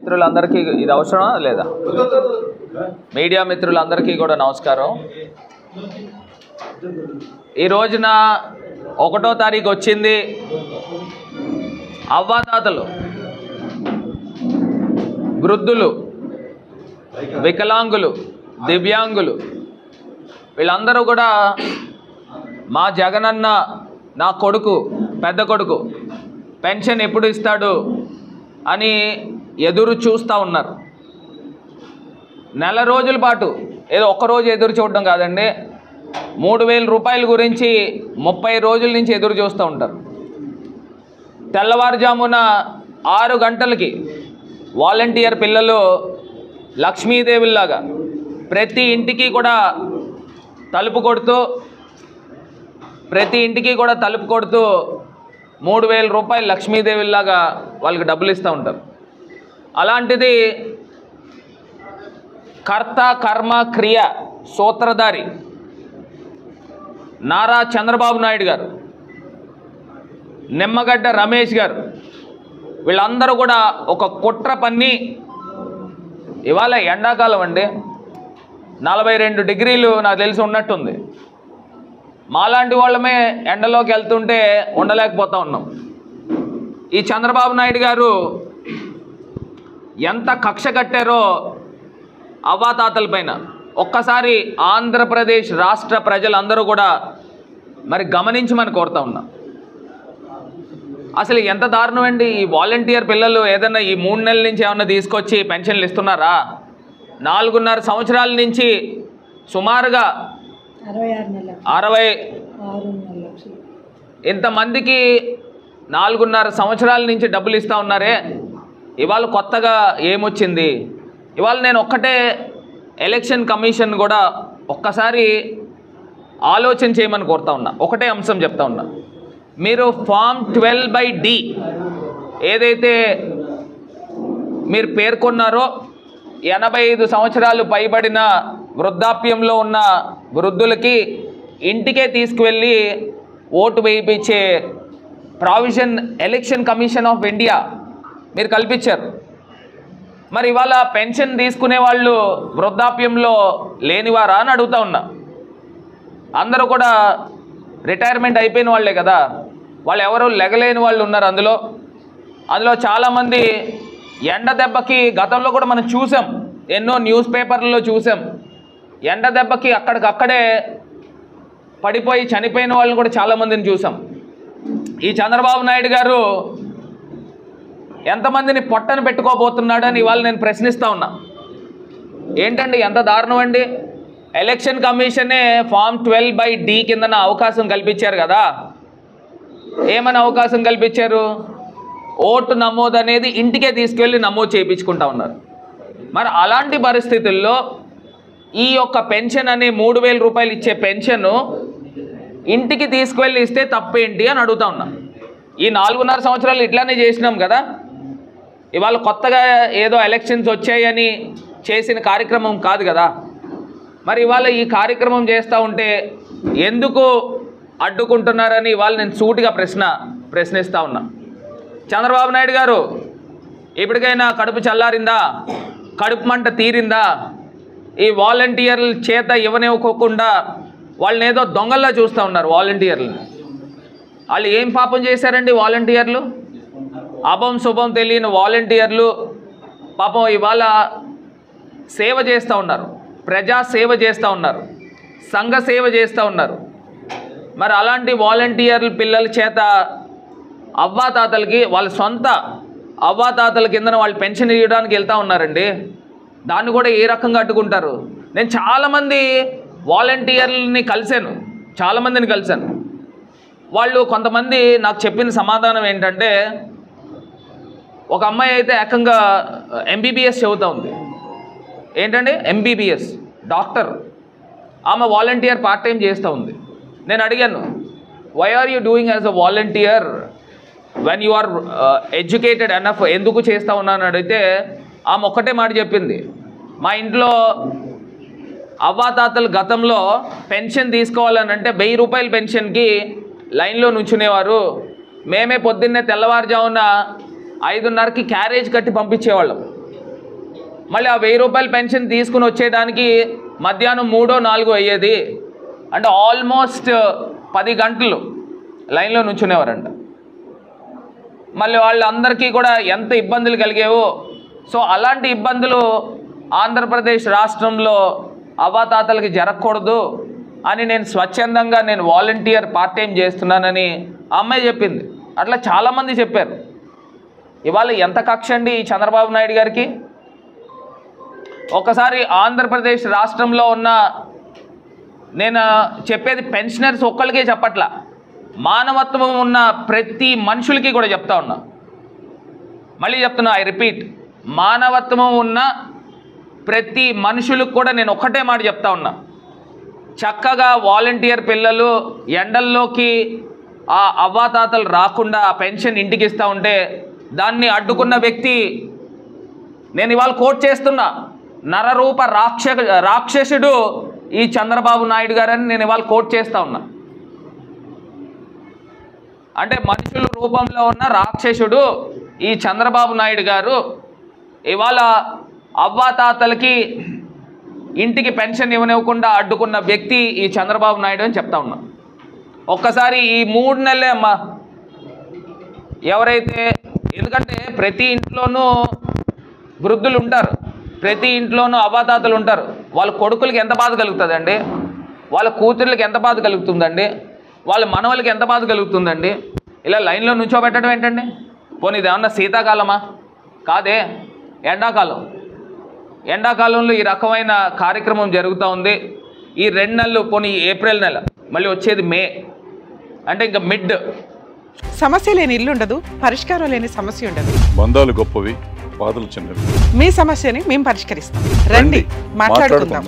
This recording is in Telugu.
మిత్రులందరికీ ఇది అవసరమా లేదా? మీడియా మిత్రులందరికీ కూడా నమస్కారం. ఈ రోజున 1వ తారీఖు వచ్చింది. అవ్వాతాతలు, వృద్ధులు, వికలాంగులు, దివ్యాంగులు వీళ్ళందరూ కూడా మా జగనన్న నా కొడుకు, పెద్ద కొడుకు పెన్షన్ ఎప్పుడు ఇస్తాడు అని ఎదురు చూస్తూ ఉన్నారు. నెల రోజుల పాటు, ఏదో ఒక్కరోజు ఎదురు చూడడం కాదండి, 3000 రూపాయల గురించి 30 రోజుల నుంచి ఎదురు చూస్తూ ఉంటారు. తెల్లవారుజామున 6 గంటలకి వాలంటీర్ పిల్లలు లక్ష్మీదేవిలాగా ప్రతి ఇంటికి కూడా తలుపు కొడుతూ 3000 రూపాయలు లక్ష్మీదేవిలాగా వాళ్ళకి డబ్బులు ఇస్తూ ఉంటారు. అలాంటిది కర్త కర్మ క్రియ సూత్రధారి నారా చంద్రబాబు నాయుడు గారు, నిమ్మగడ్డ రమేష్ గారు వీళ్ళందరూ కూడా ఒక కుట్ర పన్ని, ఇవాళ ఎండాకాలం అండి, 42 డిగ్రీలు నాకు తెలిసి ఉన్నట్టుంది. మాలాంటి వాళ్ళమే ఎండలోకి వెళ్తుంటే ఉండలేకపోతూ ఉన్నాం. ఈ చంద్రబాబు నాయుడు గారు ఎంత కక్ష కట్టారో అవ్వాతాతల పైన ఒక్కసారి ఆంధ్రప్రదేశ్ రాష్ట్ర ప్రజలందరూ కూడా మరి గమనించమని కోరుతా ఉన్నాం. అసలు ఎంత దారుణం అండి. ఈ వాలంటీర్ పిల్లలు ఏదన్నా ఈ 3 నెలల నుంచి ఏమన్నా తీసుకొచ్చి పెన్షన్లు ఇస్తున్నారా? 4.5 సంవత్సరాల నుంచి సుమారుగా 66 ఇంతమందికి 4.5 సంవత్సరాల నుంచి డబ్బులు ఇస్తూ ఉన్నారే. ఇవాళ కొత్తగా ఏమొచ్చింది? ఇవాళ నేను ఒక్కటే ఎలక్షన్ కమిషన్ కూడా ఒక్కసారి ఆలోచన చేయమని కోరుతా ఉన్నా. ఒకటే అంశం చెప్తా ఉన్నా. మీరు ఫామ్ 12/D ఏదైతే మీరు పేర్కొన్నారో 85 సంవత్సరాలు పైబడిన వృద్ధాప్యంలో ఉన్న వృద్ధులకి ఇంటికే తీసుకువెళ్ళి ఓటు వేయించే provision election commission of India మీరు కల్పించారు. మరి ఇవాళ పెన్షన్ తీసుకునే వాళ్ళు వృద్ధాప్యంలో లేనివారా అని అడుగుతా ఉన్నా. అందరూ కూడా రిటైర్మెంట్ అయిపోయిన వాళ్ళే కదా, వాళ్ళు ఎవరు లెగలేని వాళ్ళు ఉన్నారు. అందులో చాలామంది ఎండ దెబ్బకి గతంలో కూడా మనం చూసాం, ఎన్నో న్యూస్ పేపర్లలో చూసాం. ఎండ దెబ్బకి అక్కడికక్కడే పడిపోయి చనిపోయిన వాళ్ళని కూడా చాలామందిని చూసాం. ఈ చంద్రబాబు నాయుడు గారు ఎంతమందిని పొట్టను పెట్టుకోబోతున్నాడు అని ఇవాళ నేను ప్రశ్నిస్తూ ఉన్నా. ఏంటండి ఎంత దారుణం అండి. ఎలక్షన్ కమిషనే ఫామ్ 12/D కిందన అవకాశం కల్పించారు కదా. ఏమని అవకాశం కల్పించారు? ఓటు నమోదు అనేది ఇంటికే తీసుకెళ్ళి నమోదు చేయించుకుంటా ఉన్నారు. మరి అలాంటి పరిస్థితుల్లో ఈ యొక్క పెన్షన్ అనే 3000 రూపాయలు ఇచ్చే పెన్షన్ ఇంటికి తీసుకువెళ్ళి ఇస్తే తప్పేంటి అని అడుగుతా ఉన్నా. ఈ 4.5 సంవత్సరాలు ఇట్లానే చేసినాం కదా. ఇవాళ కొత్తగా ఏదో ఎలక్షన్స్ వచ్చాయని చేసిన కార్యక్రమం కాదు కదా. మరి ఇవాళ ఈ కార్యక్రమం చేస్తూ ఉంటే ఎందుకు అడ్డుకుంటున్నారని ఇవాళ నేను సూటిగా ప్రశ్నిస్తూ ఉన్నా. చంద్రబాబు నాయుడు గారు ఇప్పటికైనా కడుపు చల్లారిందా? కడుపు మంట తీరిందా? ఈ వాలంటీర్ల చేత ఇవ్వనివ్వకుండా వాళ్ళని ఏదో దొంగల్లా చూస్తూ ఉన్నారు. వాలంటీర్లను వాళ్ళు ఏం పాపం చేశారండి? వాలంటీర్లు అభం శుభం తెలియని వాలంటీర్లు పాపం ఇవాళ సేవ చేస్తూ ఉన్నారు, ప్రజా సేవ చేస్తూ ఉన్నారు, సంఘ సేవ చేస్తూ ఉన్నారు. మరి అలాంటి వాలంటీర్ల పిల్లల చేత అవ్వాతాతలకి, వాళ్ళ సొంత అవ్వాతాతల కిందన వాళ్ళు పెన్షన్ ఇవ్వడానికి వెళ్తూ ఉన్నారండి. దాన్ని కూడా ఏ రకంగా అడ్డుకుంటారు? నేను చాలామంది వాలంటీర్లని చాలామందిని కలిశాను. వాళ్ళు కొంతమంది నాకు చెప్పిన సమాధానం ఏంటంటే, ఒక అమ్మాయి అయితే ఏకంగా MBBS చదువుతూ ఉంది. ఏంటంటే MBBS డాక్టర్. ఆమె వాలంటీర్ పార్ట్ టైం చేస్తూ ఉంది. నేను అడిగాను, why are you doing as a volunteer when you are educated enough, ఎందుకు చేస్తూ ఉన్నాను అడిగితే ఆమె ఒక్కటే మాట చెప్పింది, మా ఇంట్లో అవ్వాతాతలు గతంలో పెన్షన్ తీసుకోవాలనంటే 1000 రూపాయల పెన్షన్కి లైన్లో నుంచునేవారు. మేమే పొద్దున్నే తెల్లవారుజామున 5:30కి క్యారేజ్ కట్టి పంపించేవాళ్ళం. మళ్ళీ ఆ 1000 రూపాయల పెన్షన్ తీసుకుని వచ్చేయడానికి మధ్యాహ్నం 3-4 అయ్యేది. అంటే ఆల్మోస్ట్ 10 గంటలు లైన్లో నుంచునేవారంట. మళ్ళీ వాళ్ళందరికీ కూడా ఎంత ఇబ్బందులు కలిగేవో. సో అలాంటి ఇబ్బందులు ఆంధ్రప్రదేశ్ రాష్ట్రంలో అవ్వాతాతలకి జరగకూడదు అని నేను స్వచ్ఛందంగా నేను వాలంటీర్ పార్ట్ టైం చేస్తున్నానని ఆ అమ్మాయి చెప్పింది. అట్లా చాలామంది చెప్పారు. ఇవాళ ఎంత కక్ష అండి ఈ చంద్రబాబు నాయుడు గారికి. ఒకసారి ఆంధ్రప్రదేశ్ రాష్ట్రంలో ఉన్న, నేను చెప్పేది పెన్షనర్స్ ఒక్కరికే చెప్పట్లా, మానవత్వం ఉన్న ప్రతి మనుషులకి కూడా చెప్తా ఉన్నా. మళ్ళీ చెప్తున్నా, ఐ రిపీట్, మానవత్వం ఉన్న ప్రతి మనుషులకు కూడా నేను ఒక్కటే మాట చెప్తా ఉన్నా. చక్కగా వాలంటీర్ పిల్లలు ఎండల్లోకి ఆ అవ్వాతాతలు రాకుండా ఆ పెన్షన్ ఇంటికి ఇస్తూ ఉంటే దాన్ని అడ్డుకున్న వ్యక్తి, నేను ఇవాళ కోట్ చేస్తున్నా, నరరూప రాక్షసుడు ఈ చంద్రబాబు నాయుడు గారని నేను ఇవాళ కోట్ చేస్తూ ఉన్నా. అంటే మనుషుల రూపంలో ఉన్న రాక్షసుడు ఈ చంద్రబాబు నాయుడు గారు. ఇవాళ అవ్వాతాతలకి ఇంటికి పెన్షన్ ఇవ్వనివ్వకుండా అడ్డుకున్న వ్యక్తి ఈ చంద్రబాబు నాయుడు అని చెప్తా ఉన్నా. ఒక్కసారి ఈ 3 నెలలే అమ్మా, ఎవరైతే, ఎందుకంటే ప్రతి ఇంట్లోనూ వృద్ధులు ఉంటారు, ప్రతి ఇంట్లోనూ అవ్వాతాతలు ఉంటారు. వాళ్ళ కొడుకులకి ఎంత బాధ కలుగుతుందండి, వాళ్ళ కూతుర్లకి ఎంత బాధ కలుగుతుందండి, వాళ్ళ మనవలకి ఎంత బాధ కలుగుతుందండి. ఇలా లైన్లో నుంచోబెట్టడం ఏంటండి? పోనీ ఇది ఏమన్నా శీతాకాలమా? కాదే, ఎండాకాలం. ఎండాకాలంలో ఈ రకమైన కార్యక్రమం జరుగుతూ ఉంది. ఈ 2 నెలలు, పోనీ ఏప్రిల్ నెల, మళ్ళీ వచ్చేది మే, అంటే ఇంకా మిడ్. సమస్య లేని ఇల్లు ఉండదు, పరిష్కారం లేని సమస్య ఉండదు. బంధాలు గొప్పవి, బాధలు చిన్నవి. మీ సమస్యని మేము పరిష్కరిస్తాం. రండి మాట్లాడుకుందాం.